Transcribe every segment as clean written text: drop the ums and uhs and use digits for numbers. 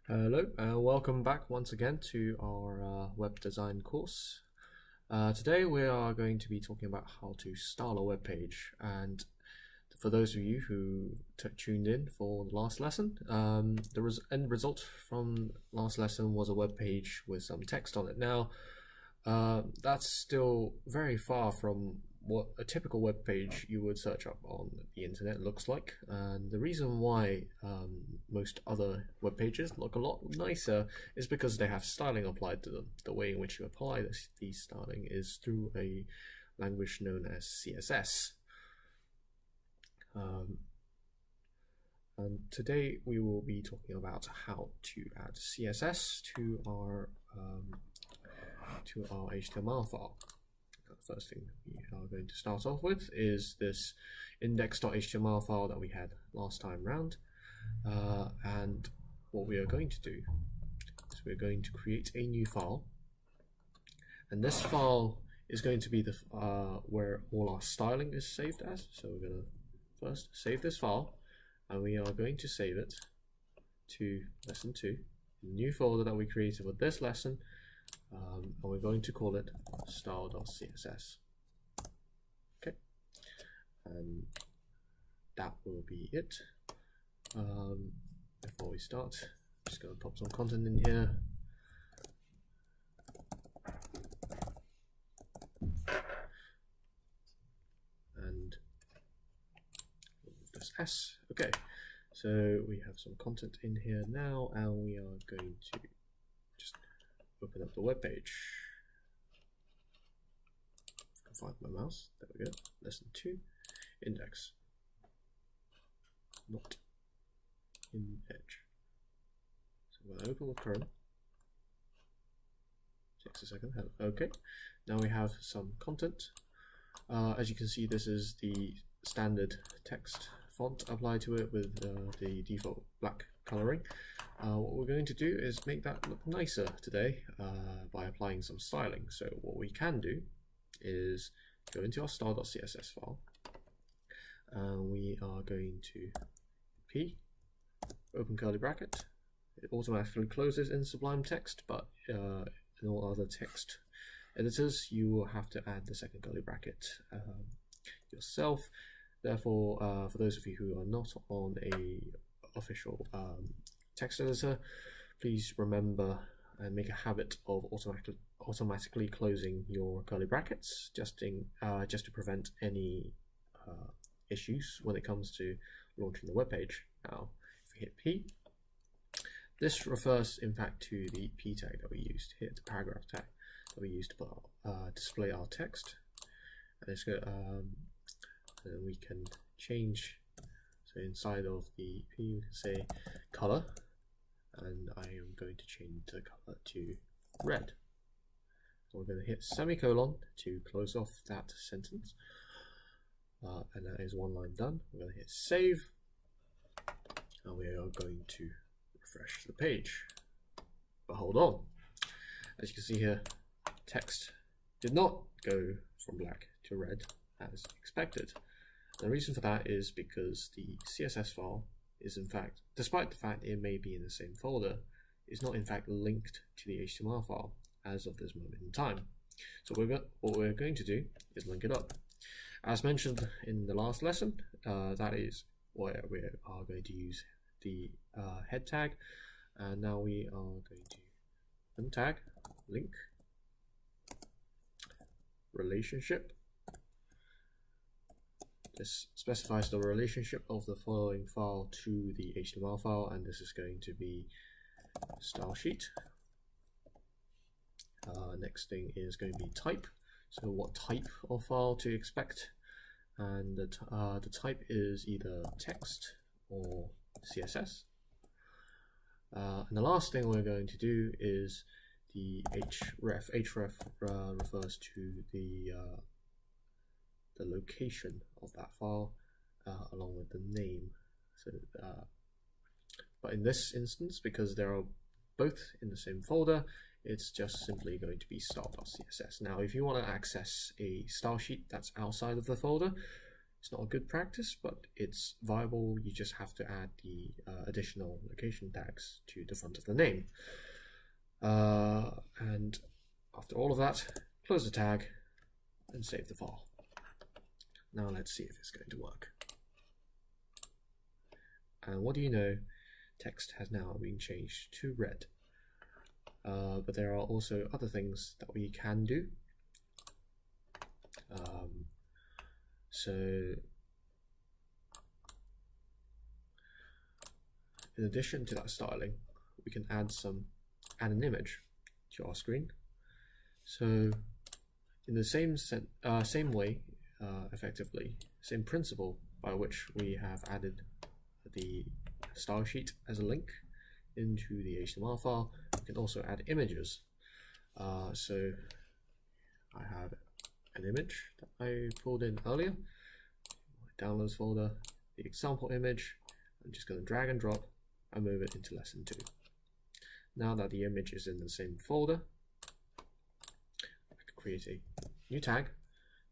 Hello, welcome back once again to our web design course. Today we are going to be talking about how to style a web page, and for those of you who tuned in for the last lesson, the end result from last lesson was a web page with some text on it. Now, that's still very far from what a typical web page you would search up on the internet looks like, and the reason why most other web pages look a lot nicer is because they have styling applied to them. The way in which you apply this styling is through a language known as CSS. And today we will be talking about how to add CSS to our HTML file. The first thing we are going to start off with is this index.html file that we had last time round, and what we are going to do is we're going to create a new file, and this file is going to be the where all our styling is saved as. So we're going to first save this file, and we are going to save it to lesson 2, the new folder that we created for this lesson. And we're going to call it style.css. Okay, and that will be it. Before we start, I'm just going to pop some content in here. And this S. Okay, so we have some content in here now, and we are going to just open up the web page. I can find my mouse. There we go. Lesson 2, index, not in edge. So I'm going to open with Chrome. Takes a second. Okay. Now we have some content. As you can see, this is the standard text font applied to it with the default black coloring. What we're going to do is make that look nicer today by applying some styling. So what we can do is go into our style.css file, and we are going to open curly bracket. It automatically closes in Sublime Text, but in all other text editors you will have to add the second curly bracket yourself. Therefore, for those of you who are not on a official text editor, please remember and make a habit of automatically closing your curly brackets, just to prevent any issues when it comes to launching the web page. Now, if we hit P, this refers in fact to the P tag that we used here, the paragraph tag that we used to display our text, and it's good. And we can change. So inside of the P, we can say color, and I am going to change the color to red. So we're going to hit semicolon to close off that sentence, and that is one line done. We're going to hit save, and we are going to refresh the page. But hold on, as you can see here, text did not go from black to red as expected. The reason for that is because the CSS file is in fact, despite the fact it may be in the same folder, is not in fact linked to the HTML file as of this moment in time. So what we're going to do is link it up. As mentioned in the last lesson, that is where we are going to use the head tag, and now we are going to untag link relationship. This specifies the relationship of the following file to the HTML file, and this is going to be style sheet. Next thing is going to be type. So what type of file to expect, and the type is either text or CSS. And the last thing we're going to do is the href. Href refers to the location of that file along with the name. So, but in this instance, because they are both in the same folder, it's just simply going to be style.css. Now, if you want to access a style sheet that's outside of the folder, It's not a good practice, but it's viable. You just have to add the additional location tags to the front of the name. And after all of that, close the tag and save the file. Now let's see if it's going to work. And what do you know? Text has now been changed to red. But there are also other things that we can do. So in addition to that styling, we can add an image to our screen. So in the same way, effectively, same principle by which we have added the style sheet as a link into the HTML file, we can also add images. So I have an image that I pulled in earlier, my downloads folder, the example image. I'm just going to drag and drop and move it into lesson 2. Now that the image is in the same folder, I can create a new tag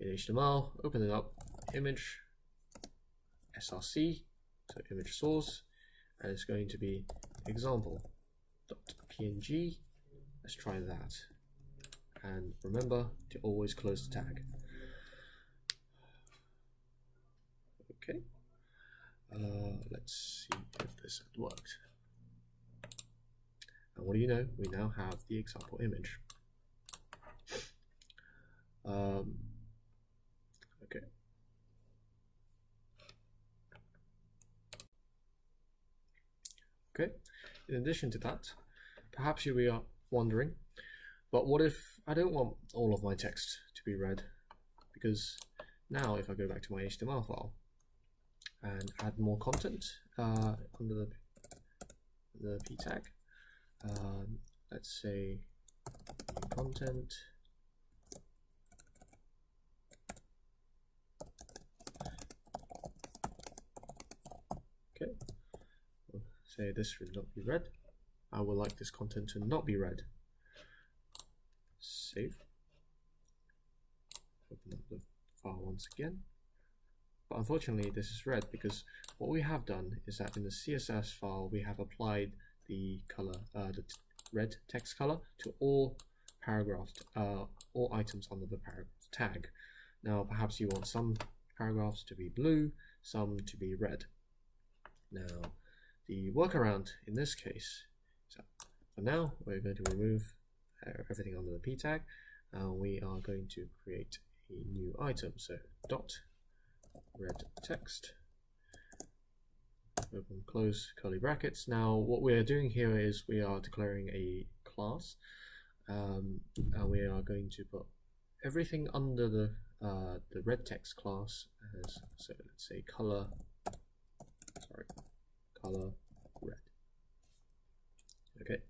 in HTML, open it up, image, src, so image source, and it's going to be example.png. Let's try that. And remember to always close the tag. Okay. Let's see if this had worked. And what do you know? We now have the example image. Okay. Okay. In addition to that, perhaps you are wondering, but what if I don't want all of my text to be red? Because now if I go back to my HTML file and add more content under the p tag, let's say content, okay, we'll say this should not be red. I would like this content to not be red. Save. Open up the file once again. But unfortunately this is red because what we have done is that in the CSS file we have applied the color, the red text color to all paragraphs, all items under the paragraph tag. Now perhaps you want some paragraphs to be blue, some to be red. Now the workaround in this case, so for now we're going to remove everything under the p tag. We are going to create a new item, so dot red text, open close curly brackets. Now what we are doing here is we are declaring a class, and we are going to put everything under the red text class as, so let's say color red. Okay.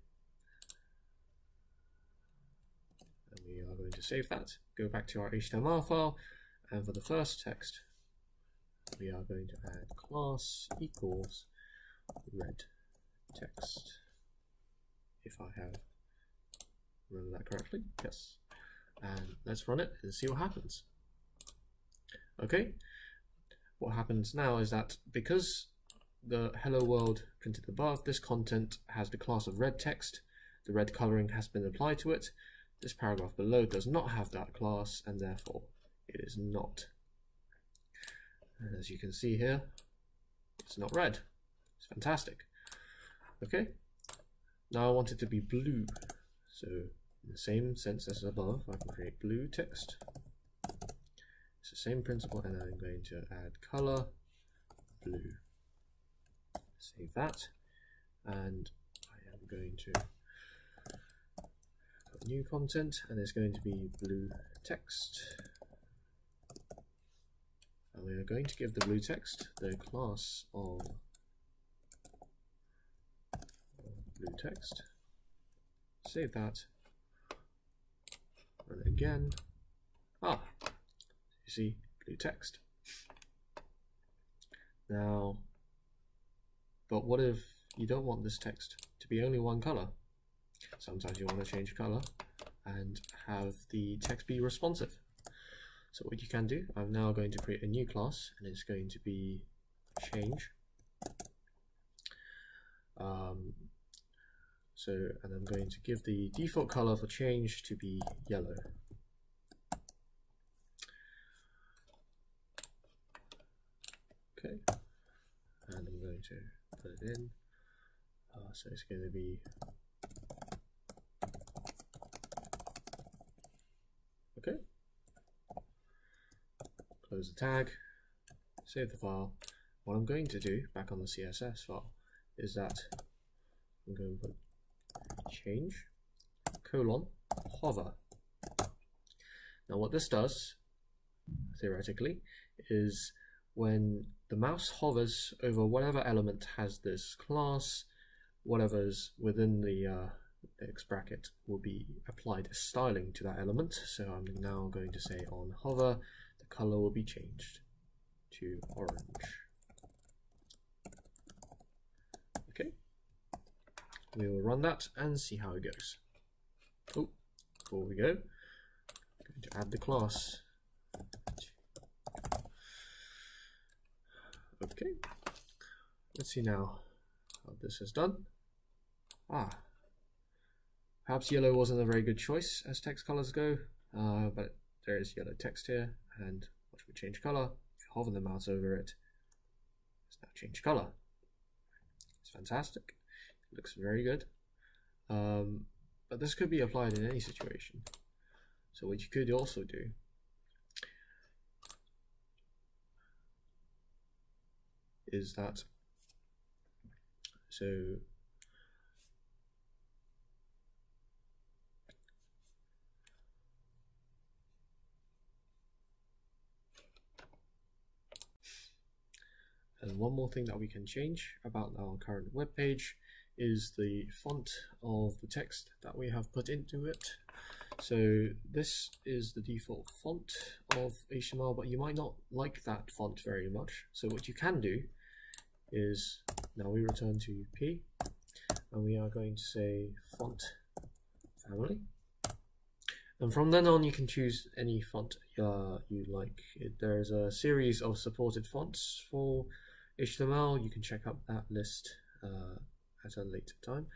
We are going to save that, go back to our HTML file, and for the first text we are going to add class equals red text, if I have remembered that correctly. Yes. And let's run it and see what happens. Okay, what happens now is that because the hello world printed above, this content has the class of red text, the red coloring has been applied to it. This paragraph below does not have that class, and therefore it is not. And as you can see here, it's not red. It's fantastic. Okay, now I want it to be blue. So in the same sense as above, I can create blue text. It's the same principle, and I'm going to add color blue. Save that, and I am going to put new content, and it's going to be blue text. And we are going to give the blue text the class of blue text. Save that, and again, you see blue text. Now, but what if you don't want this text to be only one color? Sometimes you want to change color and have the text be responsive. So what you can do, I'm now going to create a new class, and it's going to be change. And I'm going to give the default color for change to be yellow. Okay, and I'm going to put it in. So it's going to be okay. Close the tag, save the file. What I'm going to do back on the CSS file is that I'm going to put change colon hover. Now what this does theoretically is when the mouse hovers over whatever element has this class, whatever's within the X bracket will be applied as styling to that element. So I'm now going to say on hover, the color will be changed to orange. Okay, we will run that and see how it goes. Oh, before we go, I'm going to add the class. Okay, let's see now how this is done. Perhaps yellow wasn't a very good choice as text colors go, but there is yellow text here, and watch me change color. If you hover the mouse over it, it's now changed color. It's fantastic. It looks very good. But this could be applied in any situation. So what you could also do is that, and one more thing that we can change about our current web page is the font of the text that we have put into it. So this is the default font of HTML, but you might not like that font very much. So what you can do is, now we return to P, and we are going to say font family. And from then on, you can choose any font you like. There's a series of supported fonts for HTML. You can check out that list at a later time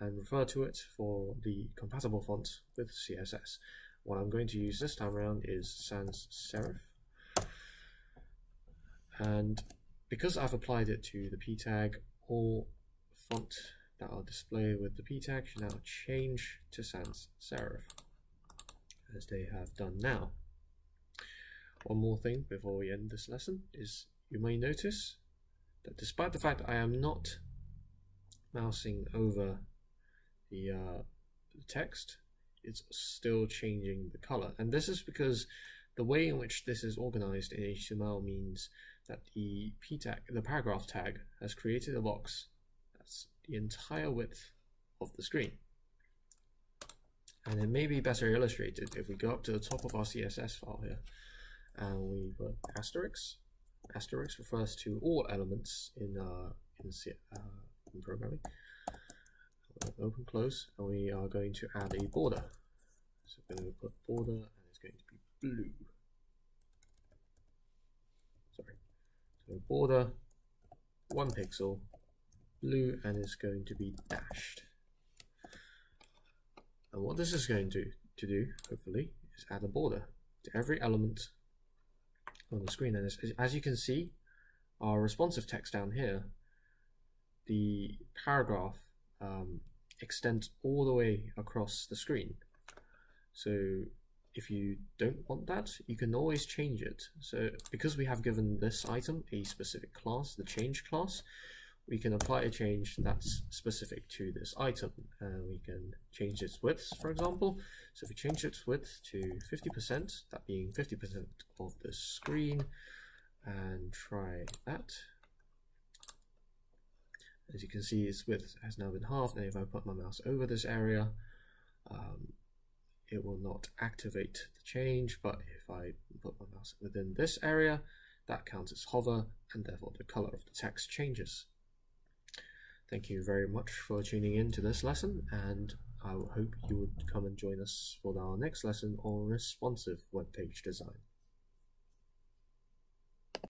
and refer to it for the compatible fonts with CSS. What I'm going to use this time around is sans serif. And because I've applied it to the p tag, all font that are displayed with the p tag should now change to sans serif, as they have done now. One more thing before we end this lesson is you may notice that despite the fact I am not mousing over the text, it's still changing the color. And this is because the way in which this is organized in HTML means that the p tag, the paragraph tag, has created a box that's the entire width of the screen. And it may be better illustrated if we go up to the top of our CSS file here and we put asterisk. Asterisk refers to all elements in programming. Open, close, and we are going to add a border. So we're going to put border, and it's going to be blue. Sorry. So border, 1 pixel, blue, and it's going to be dashed. And what this is going to do, hopefully, is add a border to every element on the screen. And as you can see, our responsive text down here, the paragraph extends all the way across the screen. So if you don't want that, you can always change it. So because we have given this item a specific class, the change class, we can apply a change that's specific to this item. We can change its width, for example. So if we change its width to 50%, that being 50% of the screen, and try that. As you can see, its width has now been halved, and if I put my mouse over this area, it will not activate the change, but if I put my mouse within this area, that counts as hover, and therefore the color of the text changes. Thank you very much for tuning in to this lesson, and I hope you would come and join us for our next lesson on responsive web page design.